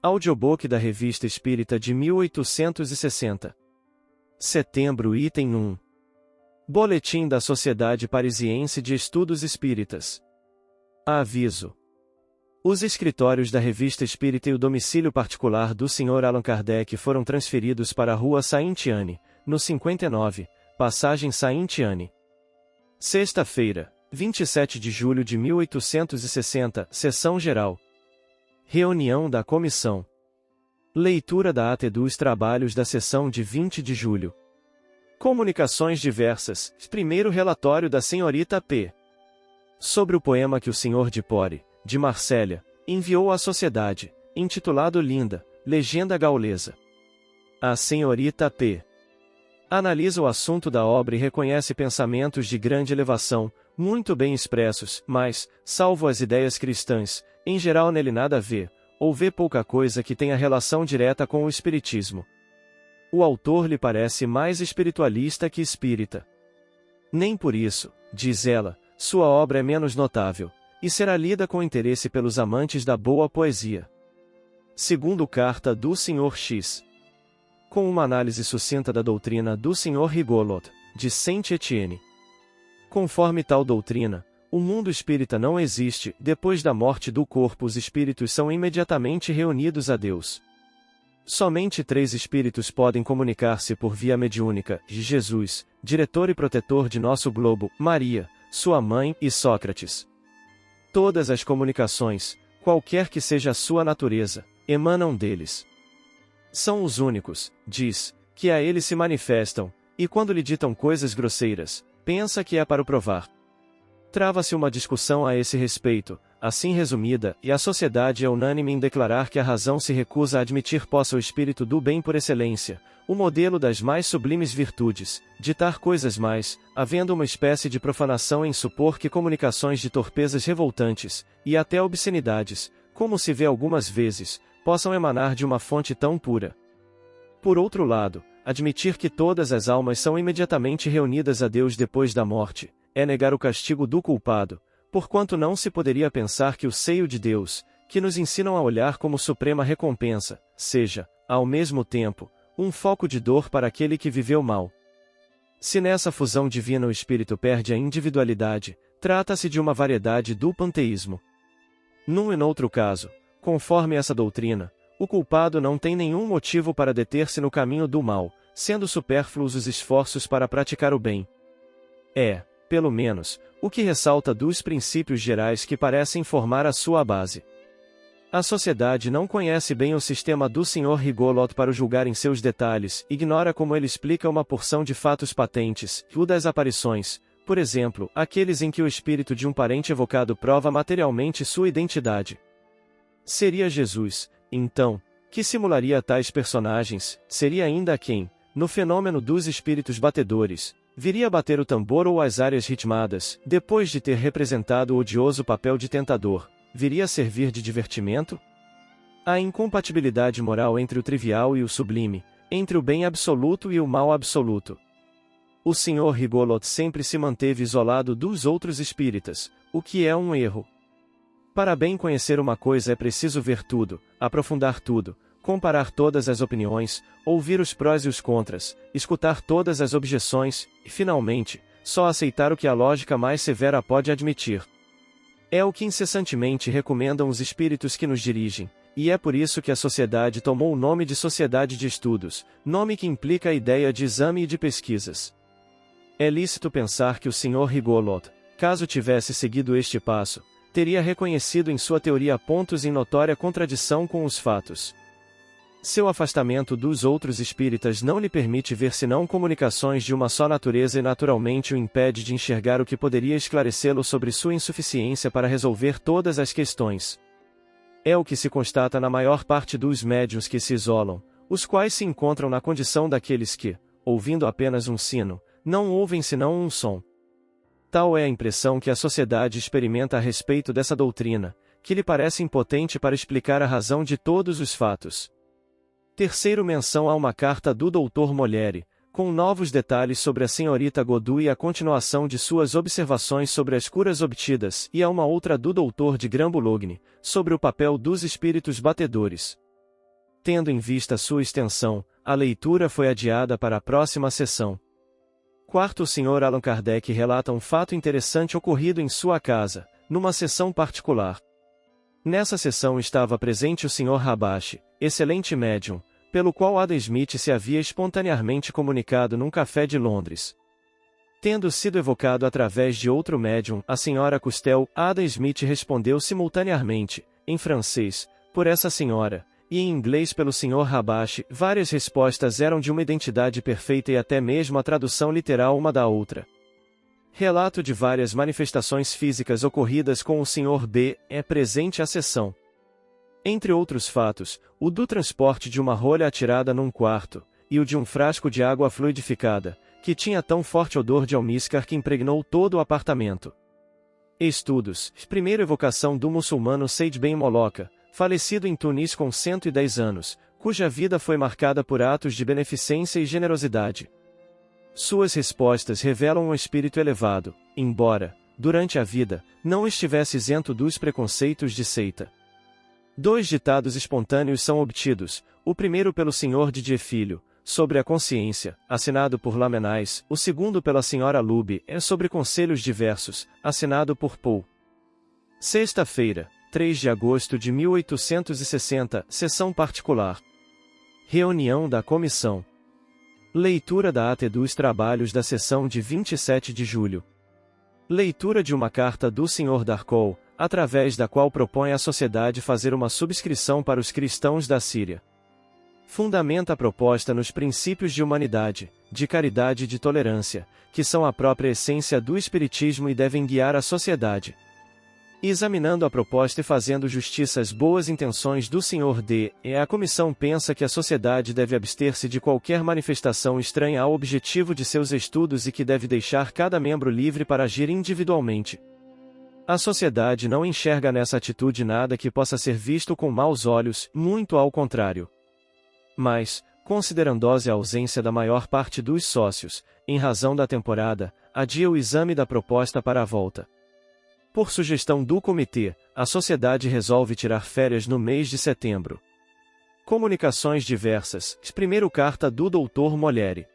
Audiobook da Revista Espírita de 1860. Setembro, item 1. Boletim da Sociedade Parisiense de Estudos Espíritas. Aviso. Os escritórios da Revista Espírita e o domicílio particular do Sr. Allan Kardec foram transferidos para a Rua Saint-Anne, no 59, Passagem Saint-Anne. Sexta-feira, 27 de julho de 1860, Sessão Geral. Reunião da Comissão. Leitura da ata dos trabalhos da sessão de 20 de julho. Comunicações diversas. Primeiro relatório da senhorita P. Sobre o poema que o Sr. de Pore, de Marsella, enviou à sociedade, intitulado Linda, legenda gaulesa. A senhorita P. analisa o assunto da obra e reconhece pensamentos de grande elevação, muito bem expressos, mas, salvo as ideias cristãs, em geral nele nada vê, ou vê pouca coisa que tenha relação direta com o espiritismo. O autor lhe parece mais espiritualista que espírita. Nem por isso, diz ela, sua obra é menos notável, e será lida com interesse pelos amantes da boa poesia. Segundo carta do Sr. X. Com uma análise sucinta da doutrina do Sr. Rigolot, de Saint-Étienne. Conforme tal doutrina, o mundo espírita não existe. Depois da morte do corpo, os espíritos são imediatamente reunidos a Deus. Somente 3 espíritos podem comunicar-se por via mediúnica: Jesus, diretor e protetor de nosso globo, Maria, sua mãe, e Sócrates. Todas as comunicações, qualquer que seja a sua natureza, emanam deles. São os únicos, diz, que a ele se manifestam, e quando lhe ditam coisas grosseiras, pensa que é para o provar. Trava-se uma discussão a esse respeito, assim resumida, e a sociedade é unânime em declarar que a razão se recusa a admitir possa o espírito do bem por excelência, o modelo das mais sublimes virtudes, ditar coisas mais, havendo uma espécie de profanação em supor que comunicações de torpezas revoltantes, e até obscenidades, como se vê algumas vezes, possam emanar de uma fonte tão pura. Por outro lado, admitir que todas as almas são imediatamente reunidas a Deus depois da morte, é negar o castigo do culpado, porquanto não se poderia pensar que o seio de Deus, que nos ensinam a olhar como suprema recompensa, seja, ao mesmo tempo, um foco de dor para aquele que viveu mal. Se nessa fusão divina o espírito perde a individualidade, trata-se de uma variedade do panteísmo. Num e noutro caso, conforme essa doutrina, o culpado não tem nenhum motivo para deter-se no caminho do mal, sendo supérfluos os esforços para praticar o bem. É, pelo menos, o que ressalta dos princípios gerais que parecem formar a sua base. A sociedade não conhece bem o sistema do Sr. Rigolot para o julgar em seus detalhes, ignora como ele explica uma porção de fatos patentes, o das aparições, por exemplo, aqueles em que o espírito de um parente evocado prova materialmente sua identidade. Seria Jesus, então, que simularia tais personagens, seria ainda quem, no fenômeno dos espíritos batedores, viria a bater o tambor ou as áreas ritmadas, depois de ter representado o odioso papel de tentador, viria a servir de divertimento? A incompatibilidade moral entre o trivial e o sublime, entre o bem absoluto e o mal absoluto. O Sr. Rigolot sempre se manteve isolado dos outros espíritas, o que é um erro. Para bem conhecer uma coisa é preciso ver tudo, aprofundar tudo, comparar todas as opiniões, ouvir os prós e os contras, escutar todas as objeções, e, finalmente, só aceitar o que a lógica mais severa pode admitir. É o que incessantemente recomendam os espíritos que nos dirigem, e é por isso que a sociedade tomou o nome de Sociedade de Estudos, nome que implica a ideia de exame e de pesquisas. É lícito pensar que o Sr. Rigolot, caso tivesse seguido este passo, teria reconhecido em sua teoria pontos em notória contradição com os fatos. Seu afastamento dos outros espíritas não lhe permite ver senão comunicações de uma só natureza e naturalmente o impede de enxergar o que poderia esclarecê-lo sobre sua insuficiência para resolver todas as questões. É o que se constata na maior parte dos médiuns que se isolam, os quais se encontram na condição daqueles que, ouvindo apenas um sino, não ouvem senão um som. Tal é a impressão que a sociedade experimenta a respeito dessa doutrina, que lhe parece impotente para explicar a razão de todos os fatos. Terceiro, menção a uma carta do Dr. Molière, com novos detalhes sobre a senhorita Godoy e a continuação de suas observações sobre as curas obtidas, e a uma outra do Dr. de Grand-Boulogne, sobre o papel dos espíritos batedores. Tendo em vista sua extensão, a leitura foi adiada para a próxima sessão. Quarto, o Sr. Allan Kardec relata um fato interessante ocorrido em sua casa, numa sessão particular. Nessa sessão estava presente o Sr. Habashi, excelente médium, pelo qual Adam Smith se havia espontaneamente comunicado num café de Londres. Tendo sido evocado através de outro médium, a Sra. Custel, Adam Smith respondeu simultaneamente, em francês, por essa senhora, e em inglês pelo Sr. Habashi. Várias respostas eram de uma identidade perfeita e até mesmo a tradução literal uma da outra. Relato de várias manifestações físicas ocorridas com o Sr. B. é presente à sessão. Entre outros fatos, o do transporte de uma rolha atirada num quarto, e o de um frasco de água fluidificada, que tinha tão forte odor de almíscar que impregnou todo o apartamento. Estudos. Primeira evocação do muçulmano Said Ben Moloka, falecido em Tunis com 110 anos, cuja vida foi marcada por atos de beneficência e generosidade. Suas respostas revelam um espírito elevado, embora, durante a vida, não estivesse isento dos preconceitos de seita. 2 ditados espontâneos são obtidos, o primeiro pelo Sr. Didier Filho, sobre a consciência, assinado por Lamennais, o segundo pela Sra. Lube, é sobre conselhos diversos, assinado por Paul. Sexta-feira, 3 de agosto de 1860, sessão particular. Reunião da comissão. Leitura da ata dos trabalhos da sessão de 27 de julho. Leitura de uma carta do Sr. Darcol, através da qual propõe à sociedade fazer uma subscrição para os cristãos da Síria. Fundamenta a proposta nos princípios de humanidade, de caridade e de tolerância, que são a própria essência do Espiritismo e devem guiar a sociedade. Examinando a proposta e fazendo justiça às boas intenções do Sr. D., a comissão pensa que a sociedade deve abster-se de qualquer manifestação estranha ao objetivo de seus estudos e que deve deixar cada membro livre para agir individualmente. A sociedade não enxerga nessa atitude nada que possa ser visto com maus olhos, muito ao contrário. Mas, considerando-se a ausência da maior parte dos sócios, em razão da temporada, adia o exame da proposta para a volta. Por sugestão do comitê, a sociedade resolve tirar férias no mês de setembro. Comunicações diversas. Primeiro, carta do Dr. Molière.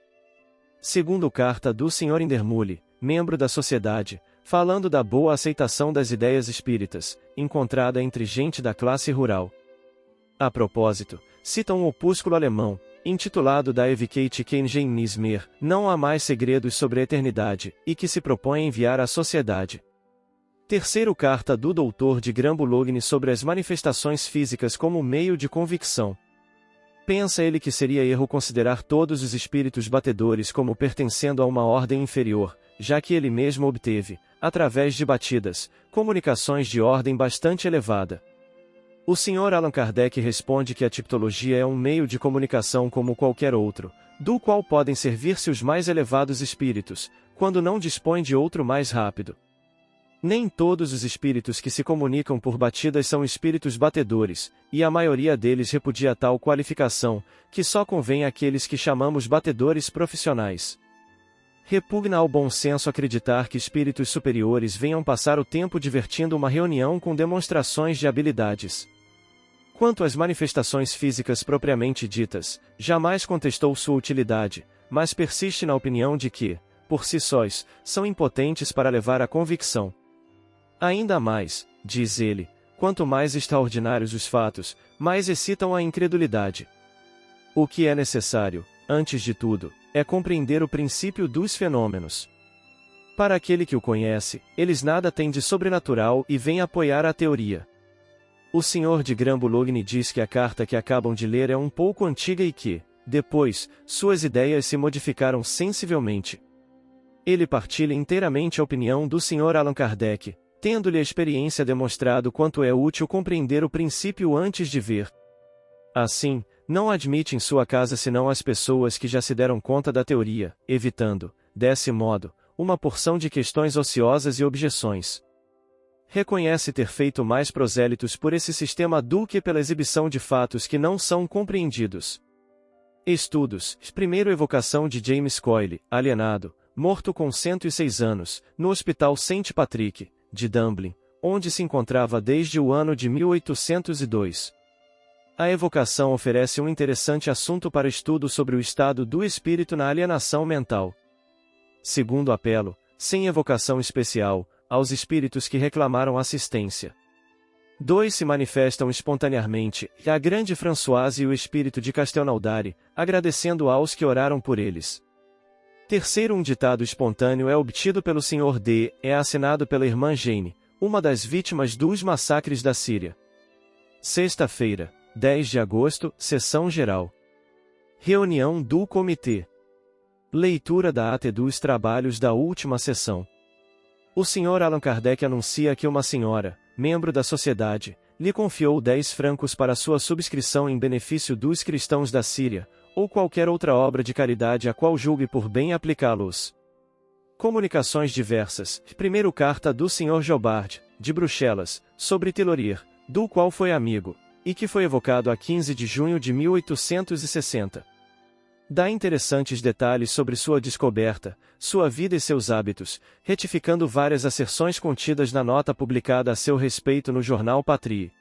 Segundo, carta do Sr. Indermulli, membro da sociedade, falando da boa aceitação das ideias espíritas, encontrada entre gente da classe rural. A propósito, cita um opúsculo alemão, intitulado Da Ewigkeit kein Geheimnis mehr, Não há mais segredos sobre a eternidade, e que se propõe a enviar à sociedade. Terceiro, carta do Dr. de Grambulogne sobre as manifestações físicas como meio de convicção. Pensa ele que seria erro considerar todos os espíritos batedores como pertencendo a uma ordem inferior, já que ele mesmo obteve, através de batidas, comunicações de ordem bastante elevada. O Sr. Allan Kardec responde que a tipologia é um meio de comunicação como qualquer outro, do qual podem servir-se os mais elevados espíritos, quando não dispõem de outro mais rápido. Nem todos os espíritos que se comunicam por batidas são espíritos batedores, e a maioria deles repudia tal qualificação, que só convém àqueles que chamamos batedores profissionais. Repugna ao bom senso acreditar que espíritos superiores venham passar o tempo divertindo uma reunião com demonstrações de habilidades. Quanto às manifestações físicas propriamente ditas, jamais contestou sua utilidade, mas persiste na opinião de que, por si sós, são impotentes para levar à convicção. Ainda mais, diz ele, quanto mais extraordinários os fatos, mais excitam a incredulidade. O que é necessário, antes de tudo, é compreender o princípio dos fenômenos. Para aquele que o conhece, eles nada têm de sobrenatural e vêm apoiar a teoria. O Sr. de Grambulogne diz que a carta que acabam de ler é um pouco antiga e que, depois, suas ideias se modificaram sensivelmente. Ele partilha inteiramente a opinião do Sr. Allan Kardec, tendo-lhe a experiência demonstrado quanto é útil compreender o princípio antes de ver. Assim, não admite em sua casa senão as pessoas que já se deram conta da teoria, evitando, desse modo, uma porção de questões ociosas e objeções. Reconhece ter feito mais prosélitos por esse sistema do que pela exibição de fatos que não são compreendidos. Estudos. Primeiro, evocação de James Coyle, alienado, morto com 106 anos, no Hospital St. Patrick, de Dublin, onde se encontrava desde o ano de 1802. A evocação oferece um interessante assunto para estudo sobre o estado do espírito na alienação mental. Segundo apelo, sem evocação especial, aos espíritos que reclamaram assistência. 2 se manifestam espontaneamente, a grande Françoise e o espírito de Castelnaudary, agradecendo aos que oraram por eles. Terceiro, um ditado espontâneo é obtido pelo Sr. D, é assinado pela irmã Jane, uma das vítimas dos massacres da Síria. Sexta-feira, 10 de agosto, sessão geral. Reunião do Comitê. Leitura da ata dos trabalhos da última sessão. O Sr. Allan Kardec anuncia que uma senhora, membro da sociedade, lhe confiou 10 francos para sua subscrição em benefício dos cristãos da Síria, ou qualquer outra obra de caridade a qual julgue por bem aplicá-los. Comunicações diversas. Primeiro, carta do Sr. Jobard, de Bruxelas, sobre Tillorier, do qual foi amigo, e que foi evocado a 15 de junho de 1860. Dá interessantes detalhes sobre sua descoberta, sua vida e seus hábitos, retificando várias asserções contidas na nota publicada a seu respeito no jornal Patrie.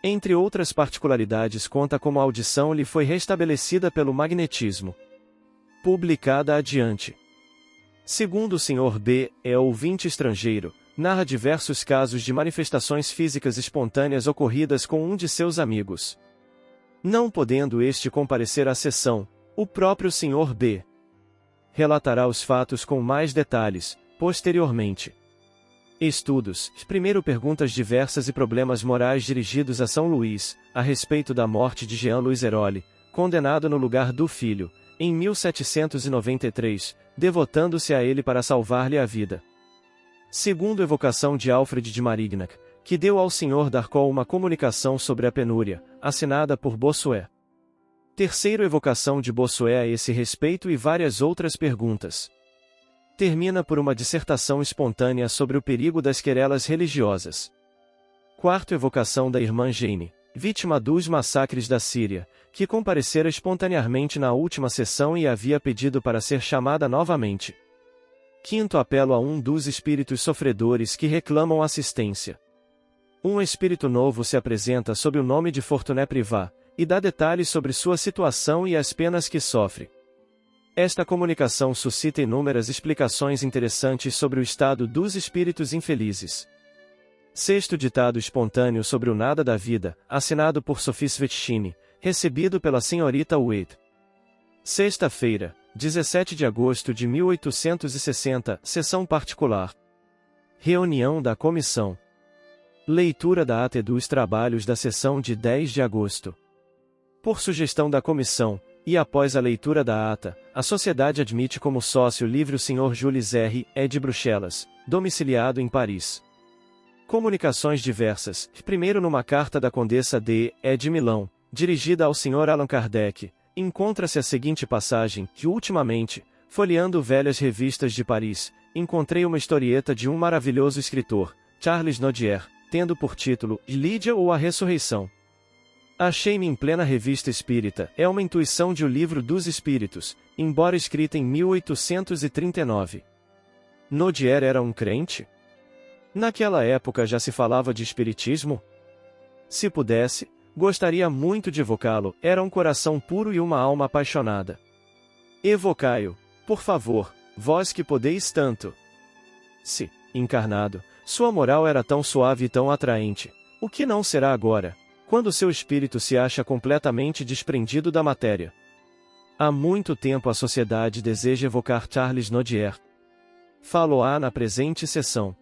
Entre outras particularidades, conta como a audição lhe foi restabelecida pelo magnetismo. Publicada adiante. Segundo o Sr. B, é ouvinte estrangeiro, narra diversos casos de manifestações físicas espontâneas ocorridas com um de seus amigos. Não podendo este comparecer à sessão, o próprio Sr. B relatará os fatos com mais detalhes, posteriormente. Estudos. Primeiro, perguntas diversas e problemas morais dirigidos a São Luís, a respeito da morte de Jean-Louis Héroli, condenado no lugar do filho, em 1793, devotando-se a ele para salvar-lhe a vida. Segundo, evocação de Alfred de Marignac, que deu ao Sr. d'Arcol uma comunicação sobre a penúria, assinada por Bossuet. Terceiro, evocação de Bossuet a esse respeito e várias outras perguntas. Termina por uma dissertação espontânea sobre o perigo das querelas religiosas. Quarto, evocação da irmã Jane, vítima dos massacres da Síria, que comparecera espontaneamente na última sessão e havia pedido para ser chamada novamente. Quinto, apelo a um dos espíritos sofredores que reclamam assistência. Um espírito novo se apresenta sob o nome de Fortuné Privat, e dá detalhes sobre sua situação e as penas que sofre. Esta comunicação suscita inúmeras explicações interessantes sobre o estado dos espíritos infelizes. Sexto, ditado espontâneo sobre o nada da vida, assinado por Sophie Svettchini, recebido pela senhorita Wade. Sexta-feira, 17 de agosto de 1860, sessão particular. Reunião da comissão. Leitura da ata dos trabalhos da sessão de 10 de agosto. Por sugestão da comissão, e após a leitura da ata, a sociedade admite como sócio livre o Sr. Jules R. E. de Bruxelas, domiciliado em Paris. Comunicações diversas. Primeiro, numa carta da Condessa D. E. de Milão, dirigida ao Sr. Allan Kardec, encontra-se a seguinte passagem, que ultimamente, folheando velhas revistas de Paris, encontrei uma historieta de um maravilhoso escritor, Charles Nodier, tendo por título, Lídia ou a Ressurreição. Achei-me em plena revista espírita, é uma intuição de O Livro dos Espíritos, embora escrita em 1839. Nodier era um crente? Naquela época já se falava de espiritismo? Se pudesse, gostaria muito de evocá-lo, era um coração puro e uma alma apaixonada. Evocai-o, por favor, vós que podeis tanto. Se, encarnado, sua moral era tão suave e tão atraente, o que não será agora, quando seu espírito se acha completamente desprendido da matéria? Há muito tempo a sociedade deseja evocar Charles Nodier. Falo-á na presente sessão.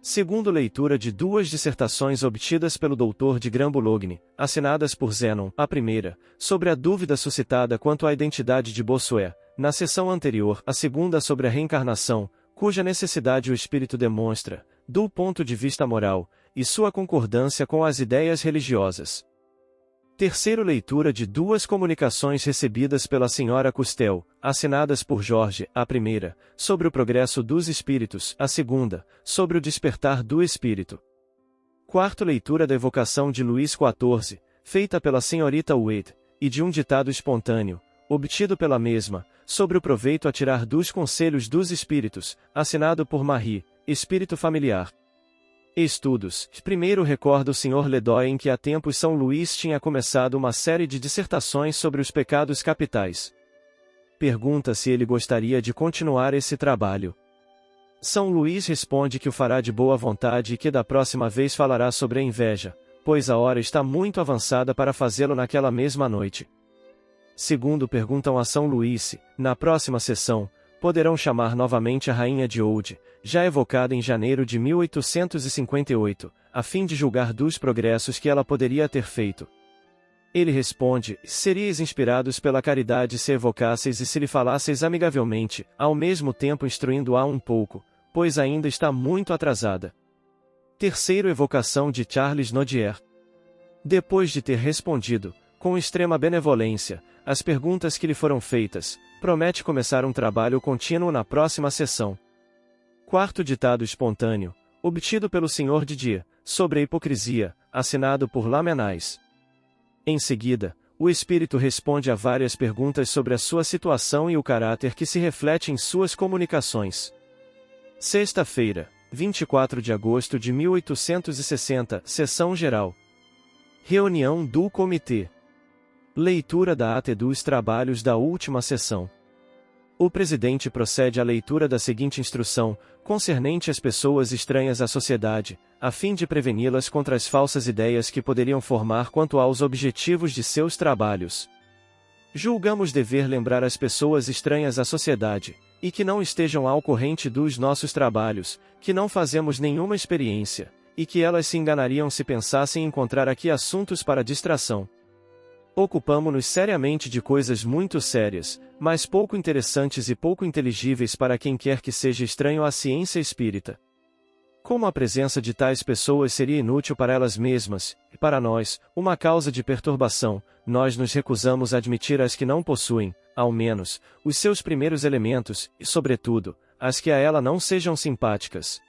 Segundo, leitura de 2 dissertações obtidas pelo Dr. de Grand-Boulogne, assinadas por Zenon, a primeira, sobre a dúvida suscitada quanto à identidade de Bossuet, na sessão anterior, a segunda sobre a reencarnação, cuja necessidade o espírito demonstra, do ponto de vista moral, e sua concordância com as ideias religiosas. Terceiro, leitura de 2 comunicações recebidas pela Sra. Custel, assinadas por Jorge, a primeira, sobre o progresso dos espíritos, a segunda, sobre o despertar do espírito. Quarto, leitura da evocação de Luís XIV, feita pela senhorita Wade, e de um ditado espontâneo, obtido pela mesma, sobre o proveito a tirar dos conselhos dos espíritos, assinado por Marie, espírito familiar. Estudos. Primeiro recorda o Sr. Ledoy em que há tempos São Luís tinha começado uma série de dissertações sobre os pecados capitais. Pergunta se ele gostaria de continuar esse trabalho. São Luís responde que o fará de boa vontade e que da próxima vez falará sobre a inveja, pois a hora está muito avançada para fazê-lo naquela mesma noite. Segundo perguntam a São Luís se, na próxima sessão, poderão chamar novamente a Rainha de Oude, já evocada em janeiro de 1858, a fim de julgar dos progressos que ela poderia ter feito. Ele responde: seríeis inspirados pela caridade se evocasseis e se lhe falasseis amigavelmente, ao mesmo tempo instruindo-a um pouco, pois ainda está muito atrasada. Terceiro evocação de Charles Nodier. Depois de ter respondido, com extrema benevolência, as perguntas que lhe foram feitas, promete começar um trabalho contínuo na próxima sessão. Quarto ditado espontâneo, obtido pelo Sr. Didier, sobre a hipocrisia, assinado por Lamennais. Em seguida, o espírito responde a várias perguntas sobre a sua situação e o caráter que se reflete em suas comunicações. Sexta-feira, 24 de agosto de 1860, Sessão Geral. Reunião do Comitê. Leitura da ata dos trabalhos da última sessão. O presidente procede à leitura da seguinte instrução, concernente às pessoas estranhas à sociedade, a fim de preveni-las contra as falsas ideias que poderiam formar quanto aos objetivos de seus trabalhos. Julgamos dever lembrar as pessoas estranhas à sociedade, e que não estejam ao corrente dos nossos trabalhos, que não fazemos nenhuma experiência, e que elas se enganariam se pensassem encontrar aqui assuntos para distração. Ocupamo-nos seriamente de coisas muito sérias, mas pouco interessantes e pouco inteligíveis para quem quer que seja estranho à ciência espírita. Como a presença de tais pessoas seria inútil para elas mesmas, e para nós, uma causa de perturbação, nós nos recusamos a admitir as que não possuem, ao menos, os seus primeiros elementos, e sobretudo, as que a ela não sejam simpáticas.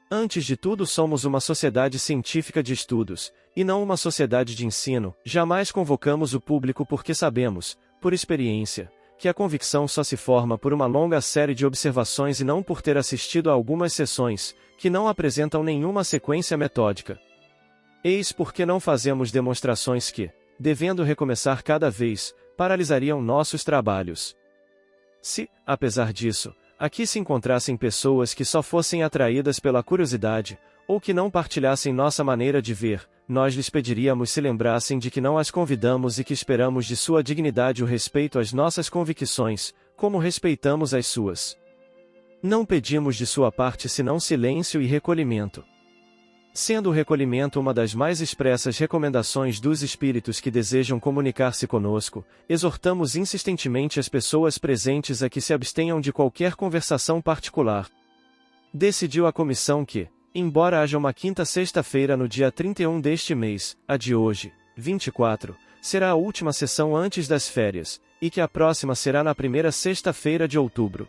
Antes de tudo somos uma sociedade científica de estudos, e não uma sociedade de ensino. Jamais convocamos o público porque sabemos, por experiência, que a convicção só se forma por uma longa série de observações e não por ter assistido a algumas sessões, que não apresentam nenhuma sequência metódica. Eis porque não fazemos demonstrações que, devendo recomeçar cada vez, paralisariam nossos trabalhos. Se, apesar disso, aqui se encontrassem pessoas que só fossem atraídas pela curiosidade, ou que não partilhassem nossa maneira de ver, nós lhes pediríamos se lembrassem de que não as convidamos e que esperamos de sua dignidade o respeito às nossas convicções, como respeitamos as suas. Não pedimos de sua parte senão silêncio e recolhimento. Sendo o recolhimento uma das mais expressas recomendações dos espíritos que desejam comunicar-se conosco, exortamos insistentemente as pessoas presentes a que se abstenham de qualquer conversação particular. Decidiu a comissão que, embora haja uma quinta sexta-feira no dia 31 deste mês, a de hoje, 24, será a última sessão antes das férias, e que a próxima será na primeira sexta-feira de outubro.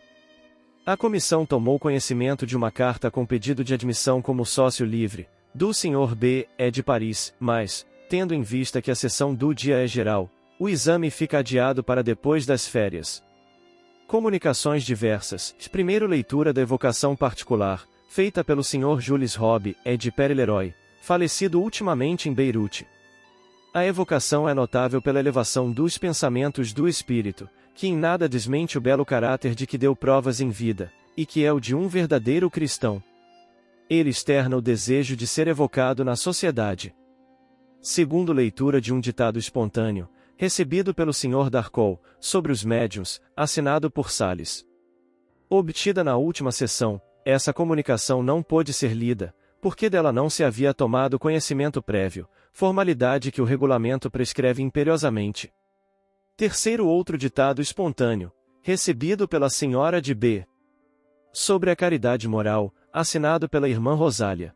A comissão tomou conhecimento de uma carta com pedido de admissão como sócio livre, do Sr. B. E. de Paris, mas, tendo em vista que a sessão do dia é geral, o exame fica adiado para depois das férias. Comunicações diversas. Primeiro leitura da evocação particular, feita pelo Sr. Jules Robe, E. de Perleroy, falecido ultimamente em Beirute. A evocação é notável pela elevação dos pensamentos do espírito, que em nada desmente o belo caráter de que deu provas em vida, e que é o de um verdadeiro cristão. Ele externa o desejo de ser evocado na sociedade. Segundo leitura de um ditado espontâneo, recebido pelo Sr. Darcol, sobre os médiuns, assinado por Salles. Obtida na última sessão, essa comunicação não pôde ser lida, porque dela não se havia tomado conhecimento prévio, formalidade que o regulamento prescreve imperiosamente. Terceiro outro ditado espontâneo, recebido pela Senhora de B. Sobre a caridade moral, assinado pela Irmã Rosália.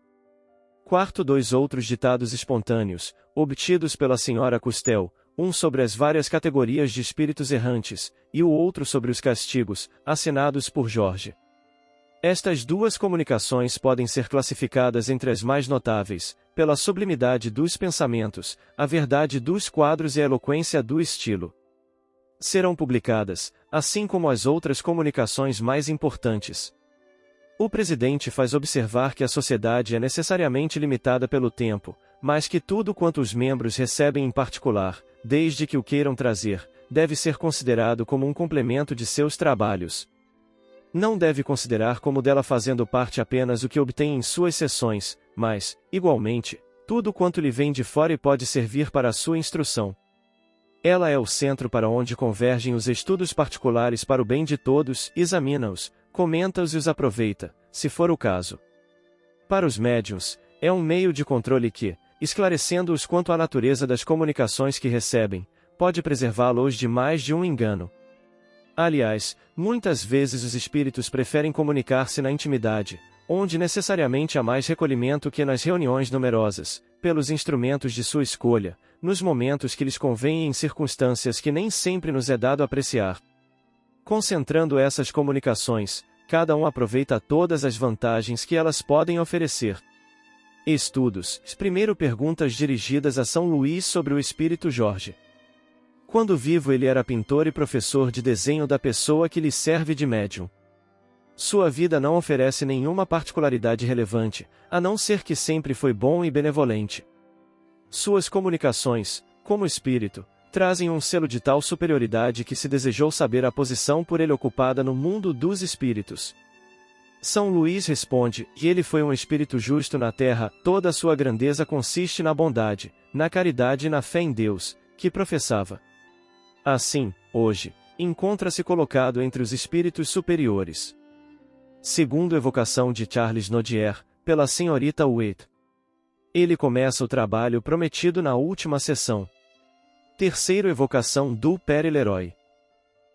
Quarto, dois outros ditados espontâneos, obtidos pela Senhora Custel, um sobre as várias categorias de espíritos errantes, e o outro sobre os castigos, assinados por Jorge. Estas duas comunicações podem ser classificadas entre as mais notáveis, pela sublimidade dos pensamentos, a verdade dos quadros e a eloquência do estilo. Serão publicadas, assim como as outras comunicações mais importantes. O presidente faz observar que a sociedade é necessariamente limitada pelo tempo, mas que tudo quanto os membros recebem em particular, desde que o queiram trazer, deve ser considerado como um complemento de seus trabalhos. Não deve considerar como dela fazendo parte apenas o que obtém em suas sessões, mas, igualmente, tudo quanto lhe vem de fora e pode servir para a sua instrução. Ela é o centro para onde convergem os estudos particulares para o bem de todos, examina-os, comenta-os e os aproveita, se for o caso. Para os médiuns, é um meio de controle que, esclarecendo-os quanto à natureza das comunicações que recebem, pode preservá-los de mais de um engano. Aliás, muitas vezes os espíritos preferem comunicar-se na intimidade, onde necessariamente há mais recolhimento que nas reuniões numerosas, pelos instrumentos de sua escolha, nos momentos que lhes convém e em circunstâncias que nem sempre nos é dado apreciar. Concentrando essas comunicações, cada um aproveita todas as vantagens que elas podem oferecer. Estudos. Primeiro, perguntas dirigidas a São Luís sobre o espírito Jorge. Quando vivo ele era pintor e professor de desenho da pessoa que lhe serve de médium. Sua vida não oferece nenhuma particularidade relevante, a não ser que sempre foi bom e benevolente. Suas comunicações, como espírito, trazem um selo de tal superioridade que se desejou saber a posição por ele ocupada no mundo dos espíritos. São Luís responde, e ele foi um espírito justo na terra, toda a sua grandeza consiste na bondade, na caridade e na fé em Deus, que professava. Assim, hoje, encontra-se colocado entre os espíritos superiores. Segundo evocação de Charles Nodier, pela senhorita Waite. Ele começa o trabalho prometido na última sessão. Terceiro evocação do Père Leroy.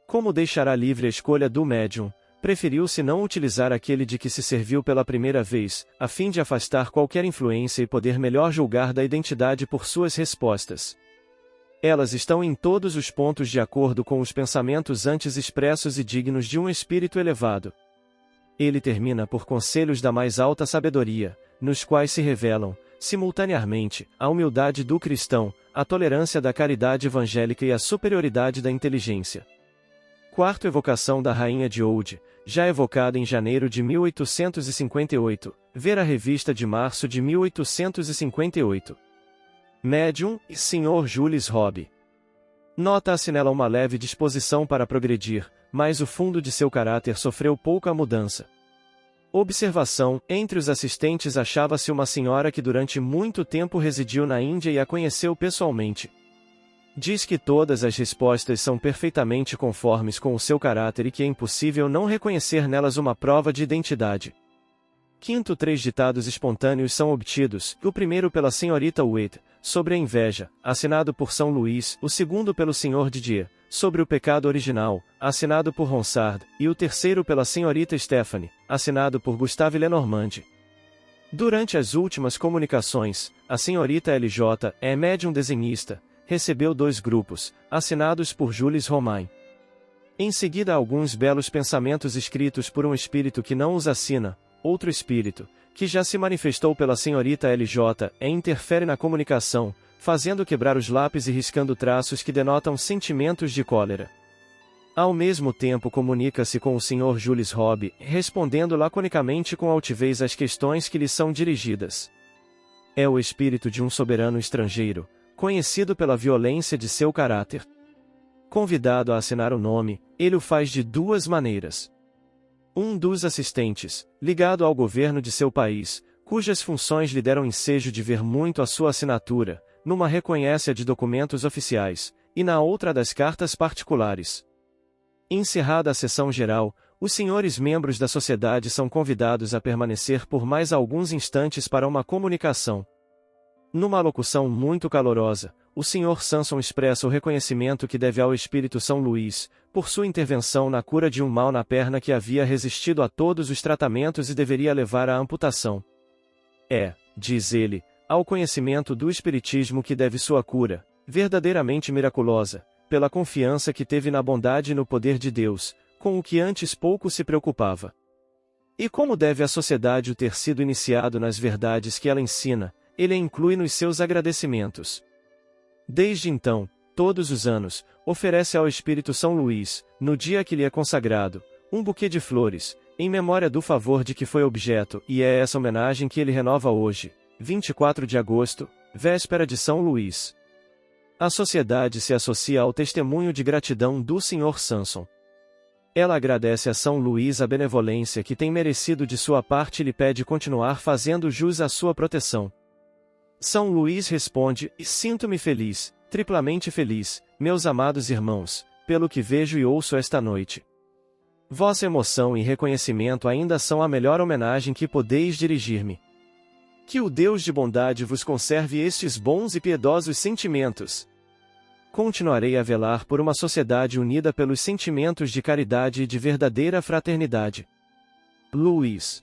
Como deixará livre a escolha do médium, preferiu-se não utilizar aquele de que se serviu pela primeira vez, a fim de afastar qualquer influência e poder melhor julgar da identidade por suas respostas. Elas estão em todos os pontos de acordo com os pensamentos antes expressos e dignos de um espírito elevado. Ele termina por conselhos da mais alta sabedoria, nos quais se revelam, simultaneamente, a humildade do cristão, a tolerância da caridade evangélica e a superioridade da inteligência. Quarto evocação da Rainha de Oude, já evocada em janeiro de 1858, ver a revista de março de 1858. Médium, Sr. Jules Robb. Nota-se nela uma leve disposição para progredir, mas o fundo de seu caráter sofreu pouca mudança. Observação: entre os assistentes achava-se uma senhora que durante muito tempo residiu na Índia e a conheceu pessoalmente. Diz que todas as respostas são perfeitamente conformes com o seu caráter e que é impossível não reconhecer nelas uma prova de identidade. Quinto, 3 ditados espontâneos são obtidos, o primeiro pela senhorita Waite, sobre a inveja, assinado por São Luís, o segundo pelo Sr. Didier, sobre o pecado original, assinado por Ronsard, e o terceiro pela senhorita Stephanie, assinado por Gustave Lenormand. Durante as últimas comunicações, a senhorita LJ, médium desenhista, recebeu 2 grupos, assinados por Jules Romain. Em seguida alguns belos pensamentos escritos por um espírito que não os assina, outro espírito, que já se manifestou pela senhorita LJ, interfere na comunicação, fazendo quebrar os lápis e riscando traços que denotam sentimentos de cólera. Ao mesmo tempo comunica-se com o Sr. Jules Robb, respondendo laconicamente com altivez às questões que lhe são dirigidas. É o espírito de um soberano estrangeiro, conhecido pela violência de seu caráter. Convidado a assinar o nome, ele o faz de 2 maneiras. Um dos assistentes, ligado ao governo de seu país, cujas funções lhe deram ensejo de ver muito a sua assinatura, numa reconhece-a de documentos oficiais, e na outra das cartas particulares. Encerrada a sessão geral, os senhores membros da sociedade são convidados a permanecer por mais alguns instantes para uma comunicação. Numa alocução muito calorosa, o Sr. Sanson expressa o reconhecimento que deve ao espírito São Luís, por sua intervenção na cura de um mal na perna que havia resistido a todos os tratamentos e deveria levar à amputação. É, diz ele, ao conhecimento do espiritismo que deve sua cura, verdadeiramente miraculosa, pela confiança que teve na bondade e no poder de Deus, com o que antes pouco se preocupava. E como deve a sociedade o ter sido iniciado nas verdades que ela ensina, ele a inclui nos seus agradecimentos. Desde então, todos os anos, oferece ao espírito São Luís, no dia que lhe é consagrado, um buquê de flores, Em memória do favor de que foi objeto, e é essa homenagem que ele renova hoje, 24 de agosto, véspera de São Luís. A sociedade se associa ao testemunho de gratidão do Sr. Samson. Ela agradece a São Luís a benevolência que tem merecido de sua parte e lhe pede continuar fazendo jus à sua proteção. São Luís responde: sinto-me feliz, triplamente feliz, meus amados irmãos, pelo que vejo e ouço esta noite. Vossa emoção e reconhecimento ainda são a melhor homenagem que podeis dirigir-me. Que o Deus de bondade vos conserve estes bons e piedosos sentimentos. Continuarei a velar por uma sociedade unida pelos sentimentos de caridade e de verdadeira fraternidade. Luís.